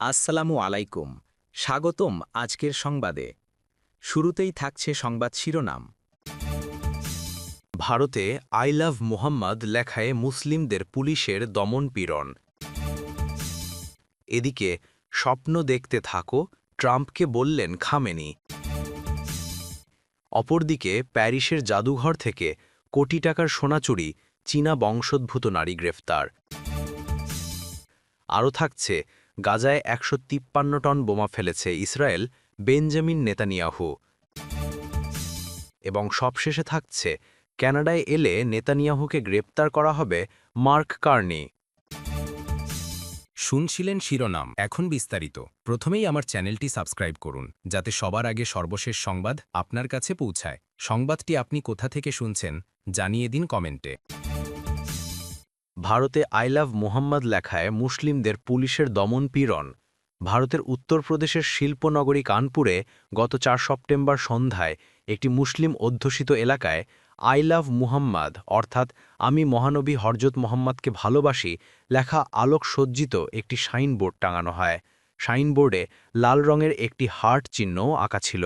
আসসালামু আলাইকুম। স্বাগতম আজকের সংবাদে। শুরুতেই থাকছে সংবাদ শিরোনাম। ভারতে আই লাভ মুহাম্মদ লেখায় মুসলিমদের পুলিশের দমনপীড়ন। এদিকে স্বপ্ন দেখতে থাকো, ট্রাম্পকে বললেন খামেনি। অপরদিকে প্যারিসের জাদুঘর থেকে কোটি টাকার সোনা চুরি, চীনা বংশোদ্ভূত নারী গ্রেফতার। আরও থাকছে গাজায় ১৫৩ টন বোমা ফেলেছে ইসরায়েল, বেঞ্জামিন নেতানিয়াহু। এবং সবশেষে থাকছে কানাডায় এলে নেতানিয়াহুকে গ্রেপ্তার করা হবে মার্ক কার্নি। শুনছিলেন শিরোনাম, এখন বিস্তারিত। প্রথমেই আমার চ্যানেলটি সাবস্ক্রাইব করুন, যাতে সবার আগে সর্বশেষ সংবাদ আপনার কাছে পৌঁছায়। সংবাদটি আপনি কোথা থেকে শুনছেন জানিয়ে দিন কমেন্টে। ভারতে আই লাভ মুহাম্মদ লেখায় মুসলিমদের পুলিশের দমনপীড়ন। ভারতের উত্তরপ্রদেশের শিল্পনগরী কানপুরে গত ৪ সেপ্টেম্বর সন্ধ্যায় একটি মুসলিম অধ্যুষিত এলাকায় আই লাভ মুহাম্মদ অর্থাৎ আমি মহানবী হরজত মোহাম্মদকে ভালোবাসি লেখা আলোকসজ্জিত একটি সাইনবোর্ড টাঙানো হয়। সাইনবোর্ডে লাল রঙের একটি হার্ট চিহ্নও আঁকা ছিল।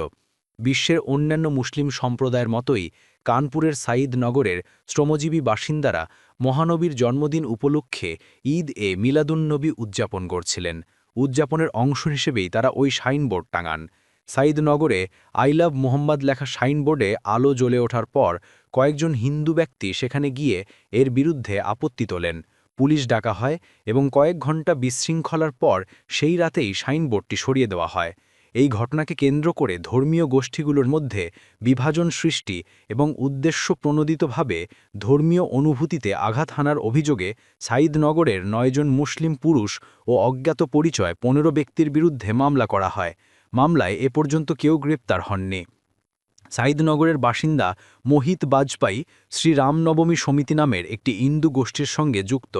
বিশ্বের অন্যান্য মুসলিম সম্প্রদায়ের মতোই কানপুরের সাঈদ নগরের শ্রমজীবী বাসিন্দারা মহানবীর জন্মদিন উপলক্ষে ঈদ এ মিলাদুন্নবী উদযাপন করছিলেন। উদযাপনের অংশ হিসেবেই তারা ওই সাইনবোর্ড টাঙান। সাঈদনগরে আই লাভ মুহাম্মদ লেখা সাইনবোর্ডে আলো জ্বলে ওঠার পর কয়েকজন হিন্দু ব্যক্তি সেখানে গিয়ে এর বিরুদ্ধে আপত্তি তোলেন। পুলিশ ডাকা হয় এবং কয়েক ঘণ্টা বিশৃঙ্খলার পর সেই রাতেই সাইনবোর্ডটি সরিয়ে দেওয়া হয়। এই ঘটনাকে কেন্দ্র করে ধর্মীয় গোষ্ঠীগুলোর মধ্যে বিভাজন সৃষ্টি এবং উদ্দেশ্যপ্রণোদিতভাবে ধর্মীয় অনুভূতিতে আঘাত হানার অভিযোগে সাঈদনগরের ৯ জন মুসলিম পুরুষ ও অজ্ঞাত পরিচয় ১৫ ব্যক্তির বিরুদ্ধে মামলা করা হয়। মামলায় এ পর্যন্ত কেউ গ্রেপ্তার হননি। সাঈদনগরের বাসিন্দা মোহিত বাজপাই শ্রী রামনবমী সমিতি নামের একটি হিন্দু গোষ্ঠীর সঙ্গে যুক্ত।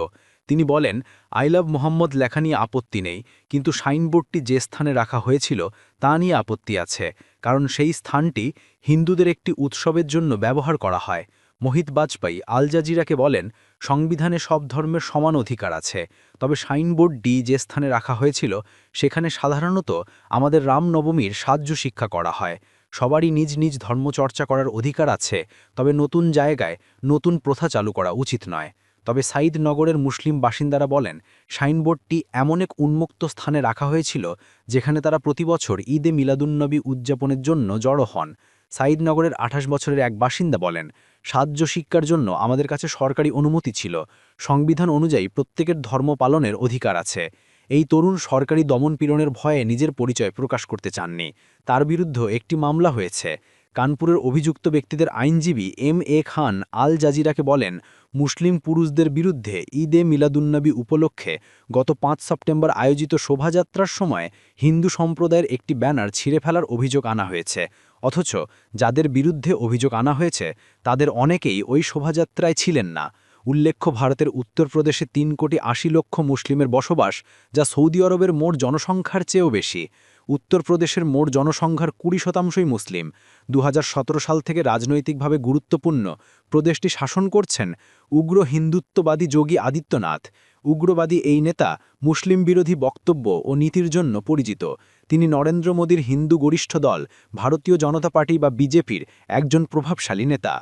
তিনি বলেন, আই লাভ মোহাম্মদ লেখা নিয়ে আপত্তি নেই, কিন্তু সাইনবোর্ডটি যে স্থানে রাখা হয়েছিল তা নিয়ে আপত্তি আছে, কারণ সেই স্থানটি হিন্দুদের একটি উৎসবের জন্য ব্যবহার করা হয়। মোহিত বাজপাই আল জাজিরাকে বলেন, সংবিধানে সব ধর্মের সমান অধিকার আছে, তবে সাইনবোর্ডটি যে স্থানে রাখা হয়েছিল সেখানে সাধারণত আমাদের রামনবমীর সাহায্য শিক্ষা করা হয়। সবারই নিজ নিজ ধর্মচর্চা করার অধিকার আছে, তবে নতুন জায়গায় নতুন প্রথা চালু করা উচিত নয়। তবে সাঈদনগরের মুসলিম বাসিন্দারা বলেন, সাইনবোর্ডটি এমন এক উন্মুক্ত স্থানে রাখা হয়েছিল যেখানে তারা প্রতিবছর ঈদে মিলাদুন্নবী উদযাপনের জন্য জড়ো হন। সাঈদনগরের ২৮ বছরের এক বাসিন্দা বলেন, সাহায্য শিক্ষার জন্য আমাদের কাছে সরকারি অনুমতি ছিল। সংবিধান অনুযায়ী প্রত্যেকের ধর্ম পালনের অধিকার আছে। এই তরুণ সরকারি দমনপীড়নের ভয়ে নিজের পরিচয় প্রকাশ করতে চাননি। তার বিরুদ্ধে একটি মামলা হয়েছে। কানপুরের অভিযুক্ত ব্যক্তিদের আইনজীবী এম এ খান আল জাজিরাকে বলেন, মুসলিম পুরুষদের বিরুদ্ধে ঈদে মিলাদুন্নবী উপলক্ষে গত ৫ সেপ্টেম্বর আয়োজিত শোভাযাত্রার সময় হিন্দু সম্প্রদায়ের একটি ব্যানার ছিঁড়ে ফেলার অভিযোগ আনা হয়েছে। অথচ যাদের বিরুদ্ধে অভিযোগ আনা হয়েছে তাদের অনেকেই ওই শোভাযাত্রায় ছিলেন না। উল্লেখ্য, ভারতের উত্তরপ্রদেশে ৩,৮০,০০,০০০ মুসলিমের বসবাস, যা সৌদি আরবের মোট জনসংখ্যার চেয়েও বেশি। উত্তরপ্রদেশের মোট জনসংখ্যার ২০% মুসলিম। ২০১৭ সাল থেকে রাজনৈতিকভাবে গুরুত্বপূর্ণ প্রদেশটি শাসন করছেন উগ্র হিন্দুত্ববাদী যোগী আদিত্যনাথ। উগ্রবাদী এই নেতা মুসলিম বিরোধী বক্তব্য ও নীতির জন্য পরিচিত। তিনি নরেন্দ্র মোদীর হিন্দু গরিষ্ঠ দল ভারতীয় জনতা পার্টি বা বিজেপির একজন প্রভাবশালী নেতা।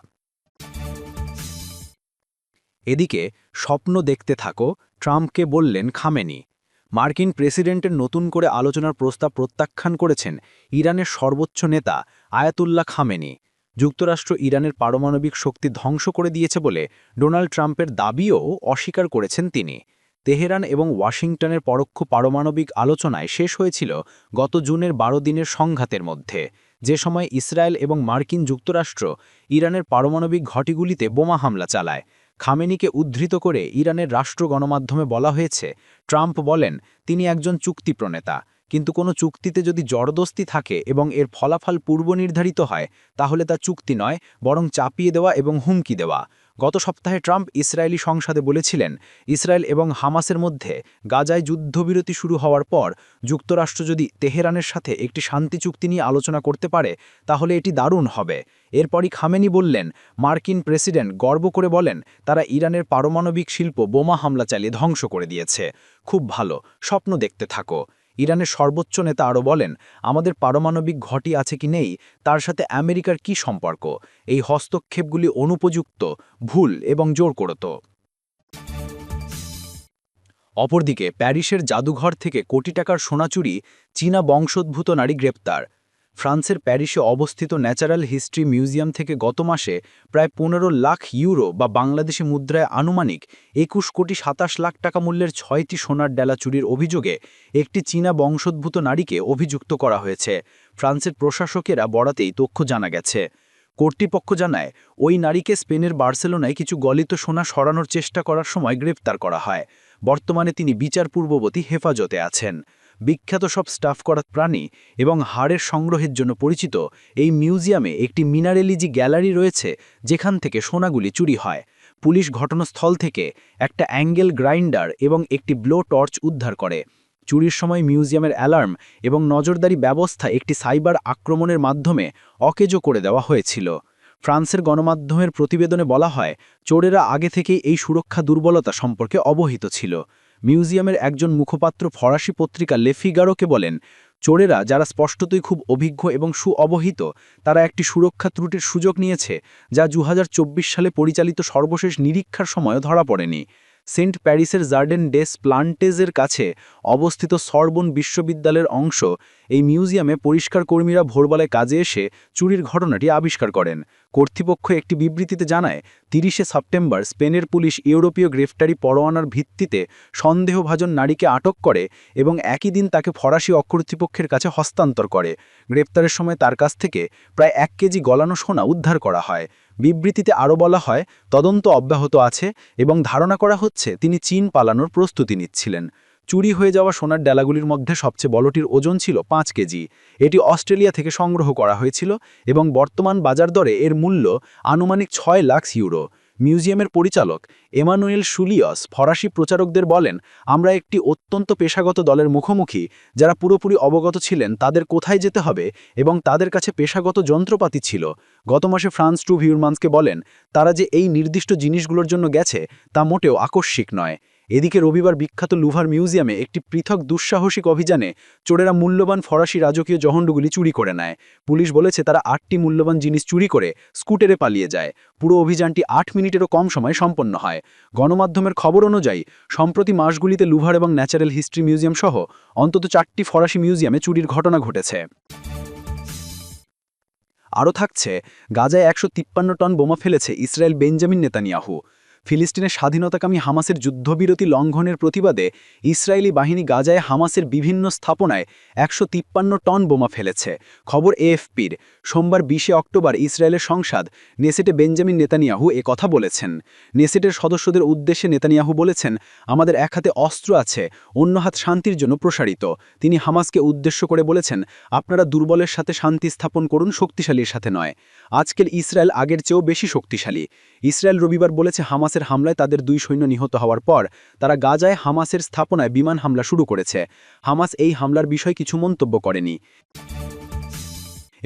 এদিকে স্বপ্ন দেখতে থাকো, ট্রাম্পকে বললেন খামেনি। মার্কিন প্রেসিডেন্টের নতুন করে আলোচনার প্রস্তাব প্রত্যাখ্যান করেছেন ইরানের সর্বোচ্চ নেতা আয়াতুল্লাহ খামেনি। যুক্তরাষ্ট্র ইরানের পারমাণবিক শক্তি ধ্বংস করে দিয়েছে বলে ডোনাল্ড ট্রাম্পের দাবিও অস্বীকার করেছেন তিনি। তেহরান এবং ওয়াশিংটনের পরোক্ষ পারমাণবিক আলোচনায় শেষ হয়েছিল গত জুনের ১২ দিনের সংঘাতের মধ্যে, যে সময় ইসরায়েল এবং মার্কিন যুক্তরাষ্ট্র ইরানের পারমাণবিক ঘাঁটিগুলিতে বোমা হামলা চালায়। খামেনিকে উদ্ধৃত করে ইরানের রাষ্ট্র গণমাধ্যমে বলা হয়েছে, ট্রাম্প বলেন তিনি একজন চুক্তিপ্রণেতা, কিন্তু কোনো চুক্তিতে যদি জড়দস্তি থাকে এবং এর ফলাফল পূর্বনির্ধারিত হয় তাহলে তা চুক্তি নয়, বরং চাপিয়ে দেওয়া এবং হুমকি দেওয়া। গত সপ্তাহে ট্রাম্প ইসরায়েলি সংসদে বলেছিলেন, ইসরায়েল এবং হামাসের মধ্যে গাজায় যুদ্ধবিরতি শুরু হওয়ার পর যুক্তরাষ্ট্র যদি তেহরানের সাথে একটি শান্তি চুক্তি নিয়ে আলোচনা করতে পারে তাহলে এটি দারুণ হবে। এরপরই খামেনি বললেন, মার্কিন প্রেসিডেন্ট গর্ব করে বলেন তারা ইরানের পারমাণবিক শিল্প বোমা হামলা চালিয়ে ধ্বংস করে দিয়েছে। খুব ভালো, স্বপ্ন দেখতে থাকো। ইরানের সর্বোচ্চ নেতা আরও বলেন, আমাদের পারমাণবিক ঘটি আছে কি নেই তার সাথে আমেরিকার কি সম্পর্ক, এই হস্তক্ষেপগুলি অনুপযুক্ত, ভুল এবং জোর করত। অপরদিকে প্যারিসের জাদুঘর থেকে কোটি টাকার সোনা চুরি, চীনা বংশোদ্ভূত নারী গ্রেপ্তার। ফ্রান্সের প্যারিসে অবস্থিত ন্যাচারাল হিস্ট্রি মিউজিয়াম থেকে গত মাসে প্রায় ১৫ লাখ ইউরো বা বাংলাদেশি মুদ্রায় আনুমানিক ২১,২৭,০০,০০০ টাকা মূল্যের ৬টি সোনার ডেলা চুরির অভিযোগে একটি চীনা বংশোদ্ভূত নারীকে অভিযুক্ত করা হয়েছে। ফ্রান্সের প্রশাসকেরা বরাতেই তথ্য জানা গেছে। কর্তৃপক্ষ জানায়, ওই নারীকে স্পেনের বার্সেলোনায় কিছু গলিত সোনা সরানোর চেষ্টা করার সময় গ্রেপ্তার করা হয়। বর্তমানে তিনি বিচার পূর্ববর্তী হেফাজতে আছেন। বিখ্যাত সব স্টাফ করা প্রাণী এবং হাড়ের সংগ্রহের জন্য পরিচিত এই মিউজিয়ামে একটি মিনারেলিজি গ্যালারি রয়েছে, যেখান থেকে সোনাগুলি চুরি হয়। পুলিশ ঘটনাস্থল থেকে একটা অ্যাঙ্গেল গ্রাইন্ডার এবং একটি ব্লো টর্চ উদ্ধার করে। চুরির সময় মিউজিয়ামের অ্যালার্ম এবং নজরদারি ব্যবস্থা একটি সাইবার আক্রমণের মাধ্যমে অকেজো করে দেওয়া হয়েছিল। ফ্রান্সের গণমাধ্যমের প্রতিবেদনে বলা হয়, চোরেরা আগে থেকেই এই সুরক্ষা দুর্বলতা সম্পর্কে অবহিত ছিল। মিউজিয়ামের একজন মুখপাত্র ফরাসি পত্রিকা লে ফিগারোকে বলেন, চোরেরা যারা স্পষ্টতই খুব অভিজ্ঞ এবং সুঅবহিত, তারা একটি সুরক্ষা ত্রুটির সুযোগ নিয়েছে, যা ২০২৪ সালে পরিচালিত সর্বশেষ নিরীক্ষার সময়ও ধরা পড়েনি। সেন্ট প্যারিসের জার্ডেন ডেস প্লান্টেজের কাছে অবস্থিত সরবোন বিশ্ববিদ্যালয়ের অংশ এই মিউজিয়ামে পরিষ্কার কর্মীরা ভোরবেলায় কাজে এসে চুরির ঘটনাটি আবিষ্কার করেন। কর্তৃপক্ষ একটি বিবৃতিতে জানায়, ৩০শে সেপ্টেম্বর স্পেনের পুলিশ ইউরোপীয় গ্রেফতারি পরোয়ানার ভিত্তিতে সন্দেহভাজন নারীকে আটক করে এবং একই দিন তাকে ফরাসি কর্তৃপক্ষের কাছে হস্তান্তর করে। গ্রেপ্তারের সময় তার কাছ থেকে প্রায় ১ কেজি গলানো সোনা উদ্ধার করা হয়। বিবৃতিতে আরও বলা হয়, তদন্ত অব্যাহত আছে এবং ধারণা করা হচ্ছে তিনি চীন পালানোর প্রস্তুতি নিচ্ছিলেন। চুরি হয়ে যাওয়া সোনার ডেলাগুলির মধ্যে সবচেয়ে বড়টির ওজন ছিল ৫ কেজি। এটি অস্ট্রেলিয়া থেকে সংগ্রহ করা হয়েছিল এবং বর্তমান বাজার দরে এর মূল্য আনুমানিক ৬ লাখ ইউরো। মিউজিয়ামের পরিচালক এমানুয়েল শুলিয়স ফরাসি প্রচারকদের বলেন, আমরা একটি অত্যন্ত পেশাগত দলের মুখোমুখি, যারা পুরোপুরি অবগত ছিলেন তাদের কোথায় যেতে হবে এবং তাদের কাছে পেশাগত যন্ত্রপাতি ছিল। গত মাসে ফ্রান্স টু ভিউরমান্সকে বলেন, তারা যে এই নির্দিষ্ট জিনিসগুলোর জন্য গেছে তা মোটেও আকস্মিক নয়। এদিকে রবিবার বিখ্যাত লুভার মিউজিয়ামে একটি পৃথক দুঃসাহসিক অভিযানে চোরেরা মূল্যবান ফরাসি রাজকীয় জহণ্ডগুলি চুরি করে নেয়। পুলিশ বলেছে তারা ৮টি মূল্যবান জিনিস চুরি করে স্কুটারে পালিয়ে যায়। পুরো অভিযানটি ৮ মিনিটেরও কম সময়ে সম্পন্ন হয়। গণমাধ্যমের খবর অনুযায়ী সম্প্রতি মাসগুলিতে লুভার এবং ন্যাচারাল হিস্ট্রি মিউজিয়াম সহ অন্তত ৪টি ফরাসি মিউজিয়ামে চুরির ঘটনা ঘটেছে। আরও থাকছে, গাজায় ১৫৩ টন বোমা ফেলেছে ইসরায়েল বেঞ্জামিন নেতানিয়াহু। ফিলিস্তিনের স্বাধীনতাকামী হামাসের যুদ্ধবিরতি লঙ্ঘনের প্রতিবাদে ইসরায়েলি বাহিনী গাজায় হামাসের বিভিন্ন স্থাপনায় ১৫৩ টন বোমা ফেলেছে। খবর এএফপির। সোমবার ২০ অক্টোবর ইসরায়েলের সংসদ নেসেটে বেঞ্জামিন নেতানিয়াহু কথা বলেছেন। নেসেটের সদস্যদের উদ্দেশ্যে নেতানিয়াহু বলেছেন, আমাদের এক হাতে অস্ত্র আছে, অন্য হাত শান্তির জন্য প্রসারিত। তিনি হামাসকে উদ্দেশ্য করে বলেছেন, আপনারা দুর্বলের সাথে শান্তি স্থাপন করুন, শক্তিশালীর সাথে নয়। আজকের ইসরায়েল আগের চেয়েও বেশি শক্তিশালী। ইসরায়েল রবিবার বলেছে, হামাসের হামলায় তাদের ২ সৈন্য নিহত হওয়ার পর তারা গাজায় হামাসের স্থাপনায় বিমান হামলা শুরু করেছে। হামাস এই হামলার বিষয়ে কিছু মন্তব্য করেনি।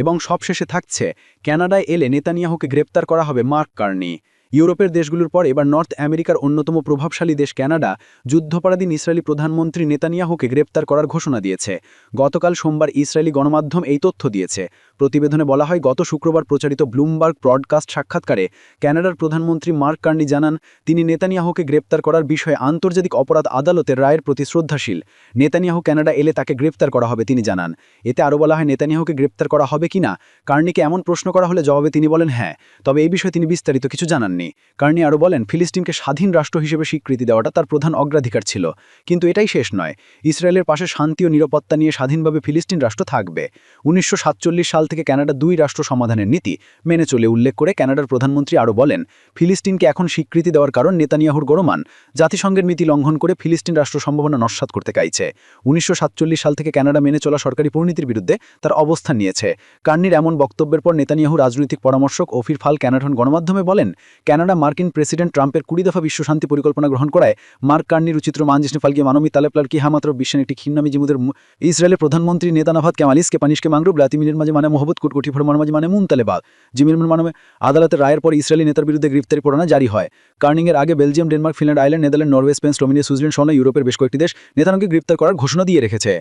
এবং সবশেষে থাকছে, কানাডায় এলে নেতানিয়াহুকে গ্রেপ্তার করা হবে মার্ক কার্নি। ইউরোপের দেশগুলোর পর এবার নর্থ আমেরিকার অন্যতম প্রভাবশালী দেশ কানাডা যুদ্ধপরাধীন ইসরায়েলি প্রধানমন্ত্রী নেতানিয়াহুকে গ্রেপ্তার করার ঘোষণা দিয়েছে। গতকাল সোমবার ইসরায়েলি গণমাধ্যম এই তথ্য দিয়েছে। প্রতিবেদনে বলা হয়, গত শুক্রবার প্রচারিত ব্লুমবার্গ ব্রডকাস্ট সাক্ষাৎকারে কানাডার প্রধানমন্ত্রী মার্ক কার্নি জানান, তিনি নেতানিয়াহুকে গ্রেপ্তার করার বিষয়ে আন্তর্জাতিক অপরাধ আদালতের রায়ের প্রতি শ্রদ্ধাশীল। নেতানিয়াহু কানাডা এলে তাকে গ্রেপ্তার করা হবে তিনি জানান। এতে আরও বলা হয়, নেতানিয়াহুকে গ্রেপ্তার করা হবে কিনা কার্নিকে এমন প্রশ্ন করা হলে জবাবে তিনি বলেন হ্যাঁ, তবে এই বিষয়ে তিনি বিস্তারিত কিছু জানাননি। কার্নি আরও বলেন, ফিলিস্তিনকে স্বাধীন রাষ্ট্র হিসেবে স্বীকৃতি দেওয়াটা তার প্রধান অগ্রাধিকার ছিল, কিন্তু এটাই শেষ নয়। ইসরায়েলের পাশে শান্তি ও নিরাপত্তা নিয়ে স্বাধীনভাবে ফিলিস্তিন রাষ্ট্র থাকবে। ১৯৪৭ সাল থেকে কানাডা ২ রাষ্ট্র সমাধানের নীতি মেনে চলে উল্লেখ করে কানাডার প্রধানমন্ত্রী আরও বলেন, ফিলিস্তিনকে এখন স্বীকৃতি দেওয়ার কারণ নেতানিয়াহুর গরমান জাতিসংঘের নীতি লঙ্ঘন করে ফিলিস্তিন রাষ্ট্র সম্ভাবনা নস্যাৎ করতে চাইছে। ১৯৪৭ সাল থেকে কানাডা মেনে চলা সরকারি পরিনীতির বিরুদ্ধে তার অবস্থান নিয়েছে। কার্নির এমন বক্তব্যের পর নেতানিয়াহু রাজনৈতিক পরামর্শক ওফির ফাল ক্যানাডন গণমাধ্যমে বলেন, কানাডা মার্কিন প্রেসিডেন্ট ট্রাম্পের ২০ দফা বিশ্বশান্তি পরিকল্পনা গ্রহণ করায় মার্ক কার্নির উচিত্র মানজিসনে ফালকে মানবী তালেপলার কি হামাত্র বিশ্বের একটি খিন্নামি জিমুদের ইসরায়েলের প্রধানমন্ত্রী নেতানাভাত ক্যামালিসকে পানিশকে মাংরুব লাতিমিনের মাঝে মানে মোহাম্মদ কুটকুটি ফোর মাঝে মানে মুন তালেবাদ জিমির মানবে আদালতের রায়ের পর ইসরায়েলি নেতার বিরুদ্ধে গ্রেফতারি পরোয়ানা জারি হয়। কার্নিংয়ের আগে Belgium, Denmark, Finland, island, Netherland, Norway, Spain, Slovenia, Switzerland সহ ইউরোপের বেশ কয়েকটি দেশ নেতানিয়াহুকে গ্রেফতার করার ঘোষণা দিয়ে রেখেছে।